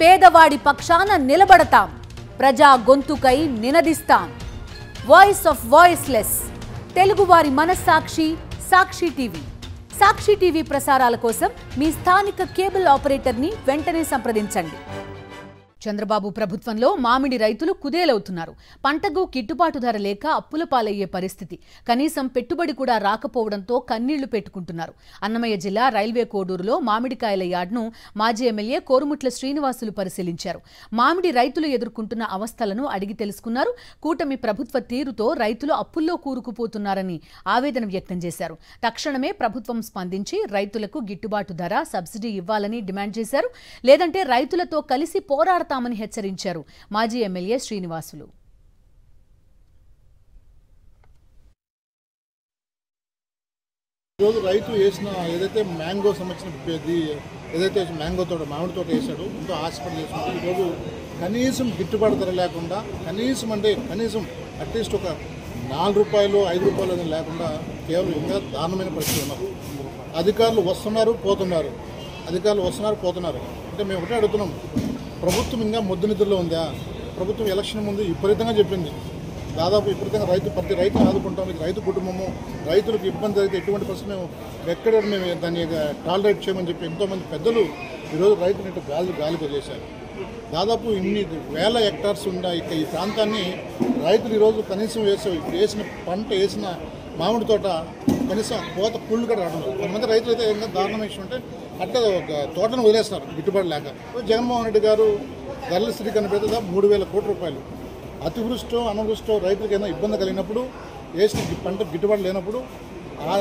పేదవాడి పక్షాన నిలబడతాం, ప్రజా గొంతుకై నినదిస్తాం. వాయిస్ ఆఫ్ వాయిస్లెస్, తెలుగువారి మనస్సాక్షి సాక్షి టీవీ. సాక్షి టీవీ ప్రసారాల కోసం మీ స్థానిక కేబుల్ ఆపరేటర్ని వెంటనే సంప్రదించండి. చంద్రబాబు ప్రభుత్వంలో మామిడి రైతులు కుదేలవుతున్నారు. పంటకు గిట్టుబాటు ధర లేక అప్పుల పాలయ్యే పరిస్థితి. కనీసం పెట్టుబడి కూడా రాకపోవడంతో కన్నీళ్లు పెట్టుకుంటున్నారు. అన్నమయ్య జిల్లా రైల్వే కోడూరులో మామిడికాయల యార్డ్ను మాజీ ఎమ్మెల్యే కోరుముట్ల శ్రీనివాసులు పరిశీలించారు. మామిడి రైతులు ఎదుర్కొంటున్న అవస్థలను అడిగి తెలుసుకున్నారు. కూటమి ప్రభుత్వ తీరుతో రైతులు అప్పుల్లో కూరుకుపోతున్నారని ఆవేదన వ్యక్తం చేశారు. తక్షణమే ప్రభుత్వం స్పందించి రైతులకు గిట్టుబాటు ధర, సబ్సిడీ ఇవ్వాలని డిమాండ్ చేశారు. లేదంటే రైతులతో కలిసి పోరాడతామని హెచ్చరించారు మాజీ ఎమ్మెల్యే శ్రీనివాసులు. ఈరోజు రైతు వేసిన ఏదైతే మ్యాంగో సంబంధించిన ఏదైతే మ్యాంగో తోట, మామిడి తోట వేసాడో ఎంతో ఆశపడి చేసుకుంటూ ఈరోజు కనీసం గిట్టుబాటు ధర లేకుండా కనీసం అట్లీస్ట్ ఒక 4 రూపాయలు 5 రూపాయలు అనేది లేకుండా కేవలం ఇంకా దారుణమైన పరిస్థితి ఉన్నారు. అధికారులు వస్తున్నారు పోతున్నారు అంటే మేము ఒకటే అడుగుతున్నాం, ప్రభుత్వం ఇంకా మొద్దు నిద్రలో ఉందా? ప్రభుత్వం ఎలక్షన్ ముందు విపరీతంగా చెప్పింది, దాదాపు విపరీతంగా ప్రతి రైతును ఆదుకుంటాం, ఇది రైతు కుటుంబము, రైతులకు ఇబ్బంది అయితే ఎటువంటి పరిస్థితి మేము దాన్ని టాలరేట్ చేయమని చెప్పి ఎంతోమంది పెద్దలు ఈరోజు రైతులు గాలికి వదిలేశారు. దాదాపు ఇన్ని వేల హెక్టార్స్ ఉన్న ఈ ప్రాంతాన్ని రైతులు ఈరోజు కనీసం వేసిన మామిడి తోట కనీసం కోత పుళ్ళు కూడా రావడం లేదు. కొంతమంది రైతులు అయితే ఇంకా దారుణం విషయం అంటే అట్లా తోటను వదిలేస్తున్నారు గిట్టుబాటు లేక. జగన్మోహన్ రెడ్డి గారు ధరల స్థిరీకరణ పెద్ద 3,000 కోట్ల రూపాయలు. అతివృష్టో అనావృష్టో రైతులకు ఏదైనా ఇబ్బంది కలిగినప్పుడు, వేసిన పంట గిట్టుబాటు లేనప్పుడు ఆ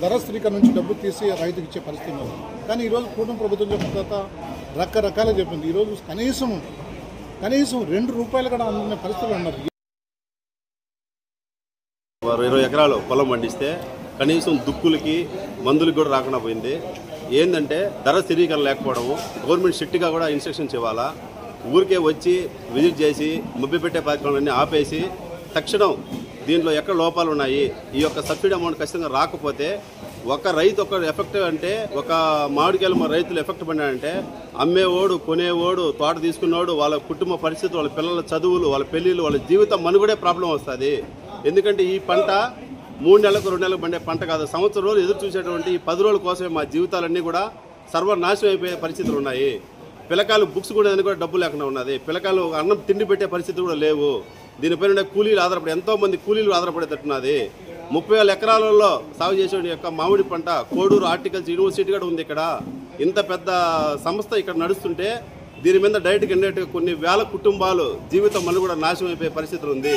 ధర స్థిరీకరణ నుంచి డబ్బు తీసి రైతుకి ఇచ్చే పరిస్థితి ఉంది. కానీ ఈరోజు కూటమి ప్రభుత్వం చెప్పిన తర్వాత రకరకాలుగా చెప్పింది. ఈరోజు కనీసం 2 రూపాయలు కూడా అందుకునే పరిస్థితులు ఉన్నారు. 20 ఎకరాలు పొలం పండిస్తే కనీసం దుక్కులకి మందులకి కూడా రాకుండా పోయింది. ఏంటంటే ధర స్థిరీకరణ లేకపోవడము, గవర్నమెంట్ స్ట్రిక్ట్గా కూడా ఇన్స్ట్రక్షన్స్ ఇవ్వాలా. ఊరికే వచ్చి విజిట్ చేసి మభ్య పెట్టే కార్యక్రమాలన్నీ ఆపేసి తక్షణం దీంట్లో ఎక్కడ లోపాలు ఉన్నాయి, ఈ యొక్క సబ్సిడీ అమౌంట్ ఖచ్చితంగా రాకపోతే ఒక రైతు ఎఫెక్ట్ అంటే ఒక మామిడికాయలు రైతులు ఎఫెక్ట్ పడినాడంటే అమ్మేవాడు, కొనేవాడు, తోట తీసుకున్నవాడు, వాళ్ళ కుటుంబ పరిస్థితి, వాళ్ళ పిల్లల చదువులు, వాళ్ళ పెళ్ళిళ్ళు, వాళ్ళ జీవితం మనుగడే ప్రాబ్లం వస్తుంది. ఎందుకంటే ఈ పంట 3 నెలలకు 2 నెలలకు పండే పంట కాదు. సంవత్సరం రోజులు ఎదురు చూసేటువంటి ఈ 10 రోజుల కోసమే మా జీవితాలన్నీ కూడా సర్వనాశనం అయిపోయే పరిస్థితులు ఉన్నాయి. పిల్లకాయలు బుక్స్ కూడా డబ్బు లేకుండా ఉన్నది. పిల్లకాయలు అన్నం తిండి పెట్టే పరిస్థితులు కూడా లేవు. దీనిపైన కూలీలు ఎంతోమంది కూలీలు ఆధారపడేటట్టున్నది. 30,000 ఎకరాలలో సాగు చేసే యొక్క మామిడి పంట కోడూరు హార్టికల్చర్ యూనివర్సిటీ కూడా ఉంది. ఇక్కడ ఇంత పెద్ద సంస్థ ఇక్కడ నడుస్తుంటే దీని మీద డైరెక్ట్గా ఇండైరెక్ట్గా కొన్ని వేల కుటుంబాలు జీవితం మళ్ళీ కూడా నాశనం అయిపోయే పరిస్థితులు ఉంది.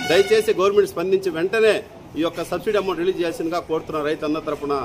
దయచేసి గవర్నమెంట్ స్పందించి వెంటనే ఈ యొక్క సబ్సిడీ అమౌంట్ రిలీజ్ చేయాల్సిందిగా కోరుతున్న రైతు అందరి తరపున.